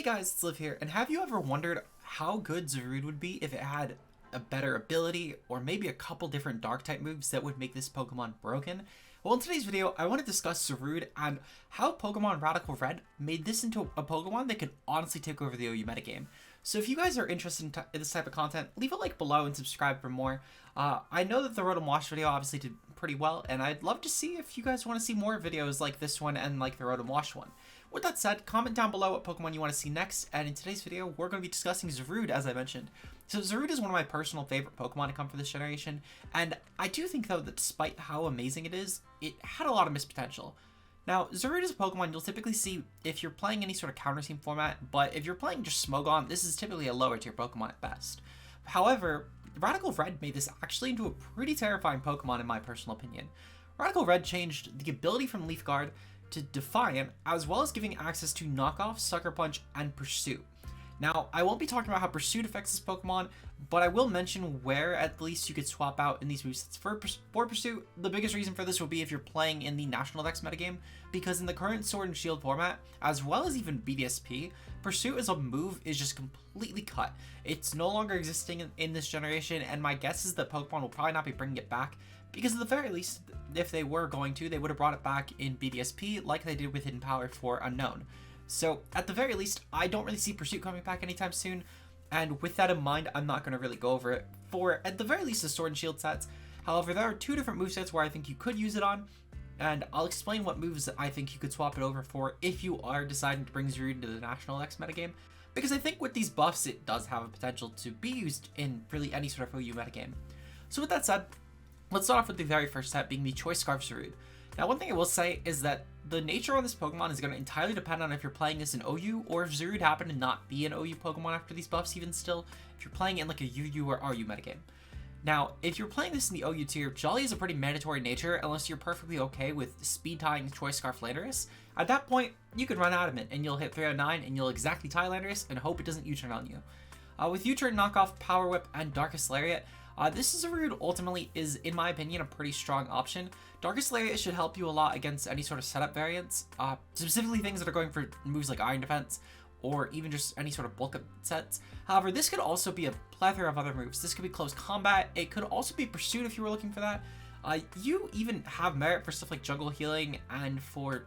Hey guys, it's Liv here, and have you ever wondered how good Zarude would be if it had a better ability, or maybe a couple different dark type moves that would make this Pokemon broken? Well, in today's video, I want to discuss Zarude and how Pokemon Radical Red made this into a Pokemon that could honestly take over the OU metagame. So if you guys are interested in this type of content, leave a like below and subscribe for more. I know that the Rotom Wash video obviously did pretty well, and I'd love to see if you guys want to see more videos like this one and like the Rotom Wash one. With that said, comment down below what Pokemon you want to see next, and in today's video, we're going to be discussing Zarude, as I mentioned. So Zarude is one of my personal favorite Pokemon to come for this generation, and I do think, though, that despite how amazing it is, it had a lot of missed potential. Now, Zarude is a Pokemon you'll typically see if you're playing any sort of counter team format, but if you're playing just Smogon, this is typically a lower tier Pokemon at best. However, Radical Red made this actually into a pretty terrifying Pokemon in my personal opinion. Radical Red changed the ability from Leaf Guard to Defiant, as well as giving access to Knockoff, Sucker Punch, and Pursuit. Now, I won't be talking about how Pursuit affects this Pokemon, but I will mention where at least you could swap out in these movesets for Pursuit. The biggest reason for this would be if you're playing in the National Dex metagame, because in the current Sword and Shield format, as well as even BDSP, Pursuit as a move is just completely cut. It's no longer existing in this generation, and my guess is that Pokemon will probably not be bringing it back, because at the very least, if they were going to, they would have brought it back in BDSP like they did with Hidden Power for Unknown. So at the very least, I don't really see Pursuit coming back anytime soon, and with that in mind, I'm not going to really go over it for, at the very least, the Sword and Shield sets. However, there are two different movesets where I think you could use it on, and I'll explain what moves I think you could swap it over for if you are deciding to bring Zarude into the National Dex metagame, because I think with these buffs, it does have a potential to be used in really any sort of OU metagame. So with that said, let's start off with the very first set being the Choice Scarf Zarude. Now, one thing I will say is that the nature of this Pokemon is going to entirely depend on if you're playing this in OU, or if Zarude happened to not be an OU Pokemon after these buffs even still, if you're playing it in like a UU or RU metagame. Now, if you're playing this in the OU tier, Jolly is a pretty mandatory nature unless you're perfectly okay with speed tying Choice Scarf Landorus. At that point, you could run Adamant and you'll hit 309 and you'll exactly tie Landorus and hope it doesn't U-turn on you. With U-turn, Knockoff, Power Whip, and Darkest Lariat, this Zarude ultimately is, in my opinion, a pretty strong option. Darkest Lariat should help you a lot against any sort of setup variants, specifically things that are going for moves like Iron Defense, or even just any sort of bulk up sets. However, this could also be a plethora of other moves. This could be Close Combat, it could also be Pursuit if you were looking for that. You even have merit for stuff like Jungle Healing and for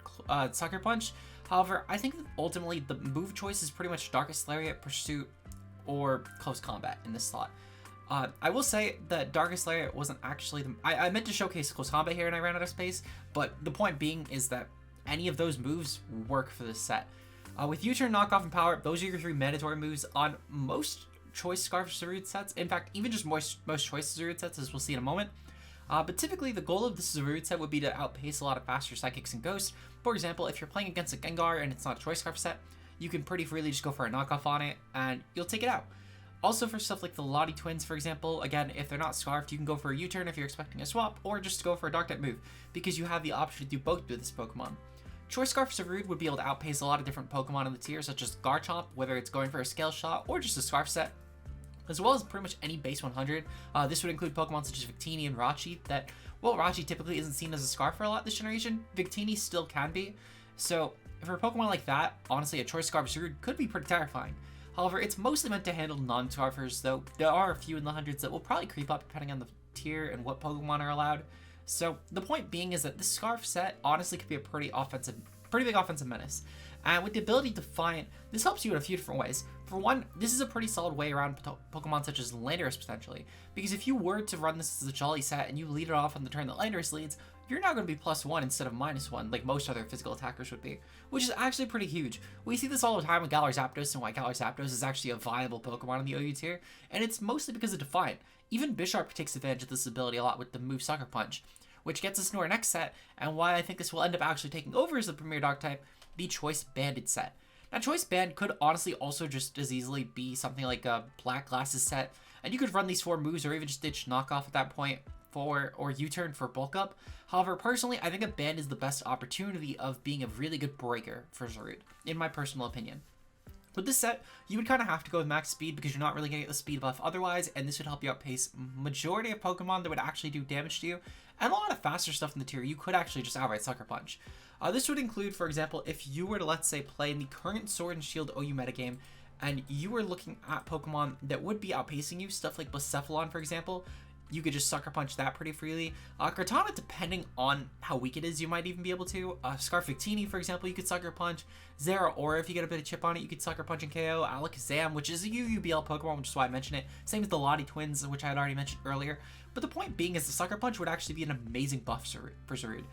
Sucker Punch. However, I think that ultimately the move choice is pretty much Darkest Lariat, Pursuit, or Close Combat in this slot. I will say that Darkest Lariat wasn't actually I meant to showcase Close Combat here and I ran out of space, but the point being is that any of those moves work for this set. With U-turn, Knockoff, and Power, those are your three mandatory moves on most Choice Scarf Zarude sets. In fact, even just most Choice Zarude sets, as we'll see in a moment. But typically, the goal of this Zarude set would be to outpace a lot of faster Psychics and Ghosts. For example, if you're playing against a Gengar and it's not a Choice Scarf set, you can pretty freely just go for a Knockoff on it, and you'll take it out. Also for stuff like the Lottie Twins, for example, again, if they're not Scarfed, you can go for a U-turn if you're expecting a swap, or just go for a Dark type move, because you have the option to do both with this Pokemon. Choice Scarf Zarude would be able to outpace a lot of different Pokemon in the tier, such as Garchomp, whether it's going for a Scale Shot or just a Scarf set, as well as pretty much any base 100. This would include Pokemon such as Victini and Rachi that, well, Rachi typically isn't seen as a Scarf for a lot this generation. Victini still can be. So for a Pokemon like that, honestly, a Choice Scarf Zarude could be pretty terrifying. However, it's mostly meant to handle non-Scarfers, though there are a few in the hundreds that will probably creep up depending on the tier and what Pokemon are allowed. So the point being is that this Scarf set honestly could be a pretty big offensive menace. And with the ability Defiant, this helps you in a few different ways. For one, this is a pretty solid way around Pokemon such as Landorus potentially, because if you were to run this as a Jolly set and you lead it off on the turn that Landorus leads, you're now going to be +1 instead of -1, like most other physical attackers would be, which is actually pretty huge. We see this all the time with Galar Zapdos and why Galar Zapdos is actually a viable Pokemon in the OU tier, and it's mostly because of Defiant. Even Bisharp takes advantage of this ability a lot with the move Sucker Punch, which gets us into our next set, and why I think this will end up actually taking over as the premier Dark type, the Choice Banded set. Now, Choice Band could honestly also just as easily be something like a Black Glasses set, and you could run these 4 moves or even just ditch Knockoff at that point, or U-turn for bulk up. However, personally, I think a Band is the best opportunity of being a really good breaker for Zarude, in my personal opinion. With this set, you would kind of have to go with max speed because you're not really going to get the speed buff otherwise, and this would help you outpace majority of Pokemon that would actually do damage to you, and a lot of faster stuff in the tier you could actually just outright Sucker Punch. This would include, for example, if you were to, let's say, play in the current Sword and Shield OU metagame, and you were looking at Pokemon that would be outpacing you, stuff like Blacephalon, for example, you could just Sucker Punch that pretty freely. Cortana, depending on how weak it is, you might even be able to. Scarfectini, for example, you could Sucker Punch. Zeraora, if you get a bit of chip on it, you could Sucker Punch and KO. Alakazam, which is a UUBL Pokemon, which is why I mentioned it. Same as the Lottie Twins, which I had already mentioned earlier. But the point being is the Sucker Punch would actually be an amazing buff for Zarude.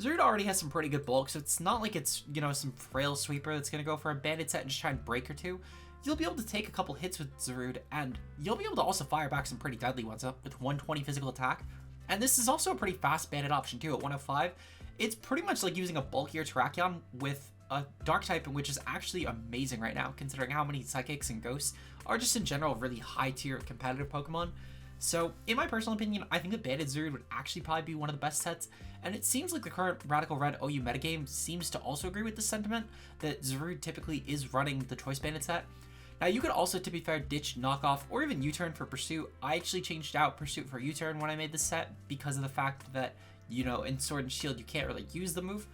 Zarude already has some pretty good bulk, so it's not like it's, you know, some frail sweeper that's going to go for a banded set and just try and break or two. You'll be able to take a couple hits with Zarude, and you'll be able to also fire back some pretty deadly ones up with 120 physical attack. And this is also a pretty fast banded option too at 105. It's pretty much like using a bulkier Terrakion with a dark type, which is actually amazing right now, considering how many Psychics and Ghosts are just in general really high tier competitive Pokemon. So in my personal opinion, I think that banded Zarude would actually probably be one of the best sets, and it seems like the current Radical Red OU metagame seems to also agree with this sentiment, that Zarude typically is running the Choice Banded set. Now, you could also, to be fair, ditch Knockoff or even U-Turn for Pursuit. I actually changed out Pursuit for U-Turn when I made this set because of the fact that, you know, in Sword and Shield, you can't really use the move.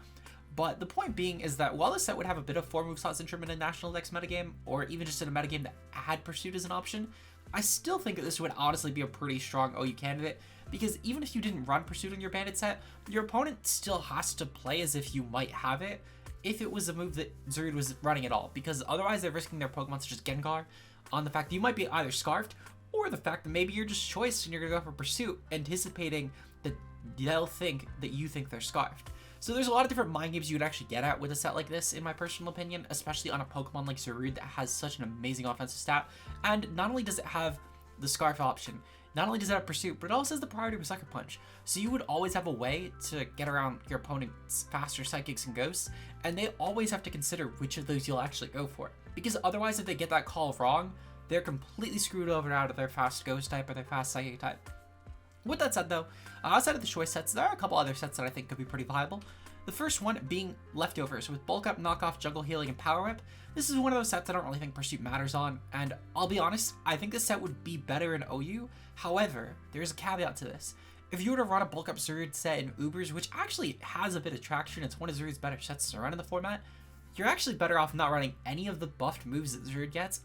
But the point being is that while this set would have a bit of 4 move slots in a National Dex metagame, or even just in a metagame that had Pursuit as an option, I still think that this would honestly be a pretty strong OU candidate, because even if you didn't run Pursuit on your Bandit set, your opponent still has to play as if you might have it, if it was a move that Zarude was running at all, because otherwise they're risking their Pokemon such as Gengar on the fact that you might be either Scarfed, or the fact that maybe you're just Choice and you're going to go for Pursuit, anticipating that they'll think that you think they're Scarfed. So there's a lot of different mind games you would actually get at with a set like this, in my personal opinion, especially on a Pokemon like Zarude that has such an amazing offensive stat. And not only does it have the Scarf option, not only does it have Pursuit, but it also has the priority of Sucker Punch. So you would always have a way to get around your opponent's faster Psychics and Ghosts, and they always have to consider which of those you'll actually go for. Because otherwise, if they get that call wrong, they're completely screwed over out of their fast Ghost type or their fast Psychic type. With that said though, outside of the Choice sets, there are a couple other sets that I think could be pretty viable. The first one being Leftovers with Bulk Up, Knockoff, Jungle Healing, and Power Whip. This is one of those sets I don't really think Pursuit matters on, and I'll be honest, I think this set would be better in OU. However, there's a caveat to this. If you were to run a Bulk Up Zarude set in Ubers, which actually has a bit of traction, it's one of Zarude's better sets to run in the format, you're actually better off not running any of the buffed moves that Zarude gets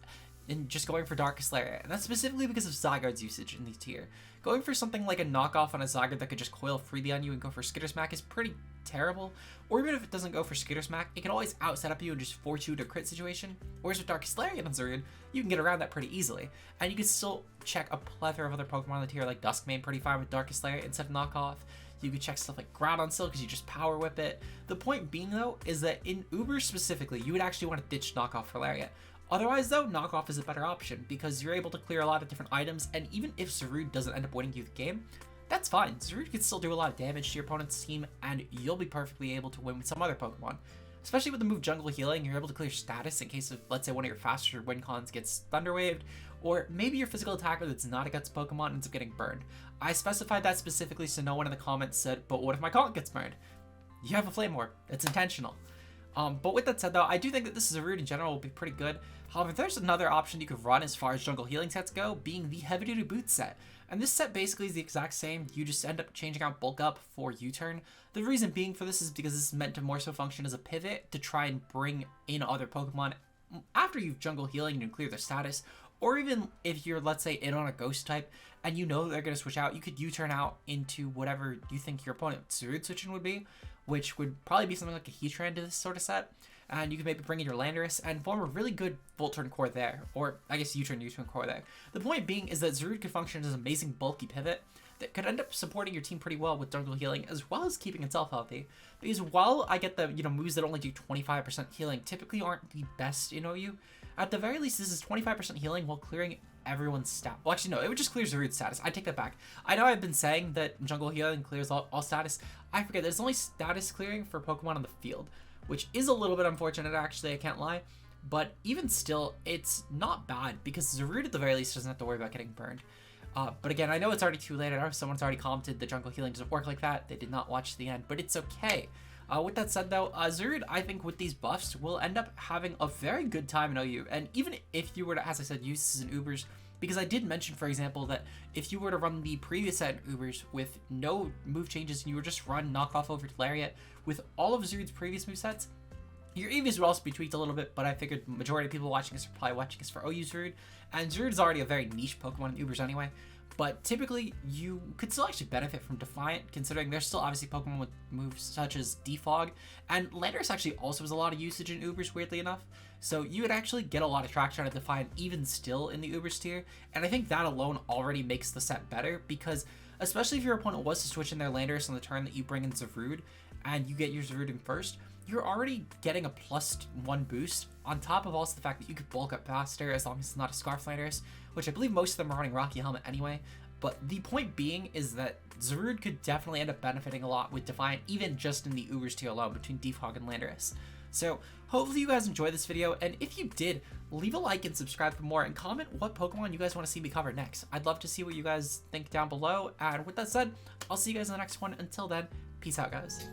and just going for Darkest Lair, and that's specifically because of Zygarde's usage in these tier. Going for something like a knockoff on a Zygarde that could just coil freely on you and go for Skitter Smack is pretty terrible, or even if it doesn't go for Skitter Smack, it can always out-set up you and just force you to a crit situation, whereas with Darkest Lariat on Zarude, you can get around that pretty easily, and you can still check a plethora of other Pokemon on the tier, like Duskmane pretty fine with Darkest Lariat instead of knockoff. You could check stuff like Groudon still because you just Power Whip it. The point being though, is that in Uber specifically, you would actually want to ditch knockoff for Lariat. Otherwise though, knockoff is a better option because you're able to clear a lot of different items, and even if Zarude doesn't end up winning you the game, that's fine. Zarude can still do a lot of damage to your opponent's team, and you'll be perfectly able to win with some other Pokemon. Especially with the move Jungle Healing, you're able to clear status in case of, let's say, one of your faster win cons gets Thunder Waved, or maybe your physical attacker that's not a Guts Pokemon ends up getting burned. I specified that specifically so no one in the comments said, but what if my Conch gets burned? You have a Flame Orb. It's intentional. But with that said though, I do think that this Zarude in general will be pretty good. However, there's another option you could run as far as Jungle Healing sets go, being the Heavy Duty Boots set. And this set basically is the exact same, you just end up changing out Bulk Up for U-Turn. The reason being for this is because this is meant to more so function as a pivot to try and bring in other Pokemon after you've Jungle Healing and clear their status, or even if you're, let's say, in on a Ghost type and you know they're going to switch out, you could U-Turn out into whatever you think your opponent's Zarude switching would be, which would probably be something like a Heatran to this sort of set. And you can maybe bring in your Landorus and form a really good Volt Turn core there, or I guess U-Turn core there. The point being is that Zarude could function as an amazing bulky pivot that could end up supporting your team pretty well with Jungle Healing, as well as keeping itself healthy. Because while I get the moves that only do 25% healing typically aren't the best in OU, at the very least this is 25% healing while clearing everyone's stat. Well, actually no, it would just clear Zarude's status. I take that back. I know I've been saying that Jungle Healing clears all status. I forget there's only status clearing for Pokemon on the field, which is a little bit unfortunate actually, I can't lie. But even still, it's not bad because Zarude at the very least doesn't have to worry about getting burned. But again, I know it's already too late. I know someone's already commented that Jungle Healing doesn't work like that. They did not watch the end, but it's okay. With that said though, Zarude, I think with these buffs, will end up having a very good time in OU. And even if you were to, as I said, use this in Ubers, because I did mention, for example, that if you were to run the previous set in Ubers with no move changes and you were just run knockoff over to Lariat with all of Zarude's previous movesets, your EVs would also be tweaked a little bit, but I figured the majority of people watching this are probably watching this for OU Zarude, and Zarude is already a very niche Pokemon in Ubers anyway. But typically, you could still actually benefit from Defiant, considering there's still obviously Pokemon with moves such as Defog, and Landorus actually also has a lot of usage in Ubers, weirdly enough. So you would actually get a lot of traction out of Defiant even still in the Ubers tier, and I think that alone already makes the set better, because especially if your opponent was to switch in their Landorus on the turn that you bring in Zarude, and you get your Zarude in first, you're already getting a +1 boost, on top of also the fact that you could bulk up faster as long as it's not a Scarf Landorus, which I believe most of them are running Rocky Helmet anyway. But the point being is that Zarude could definitely end up benefiting a lot with Defiant, even just in the Ubers tier alone between Defog and Landorus. So hopefully you guys enjoyed this video, and if you did, leave a like and subscribe for more, and comment what Pokemon you guys want to see me cover next. I'd love to see what you guys think down below, and with that said, I'll see you guys in the next one. Until then, peace out, guys.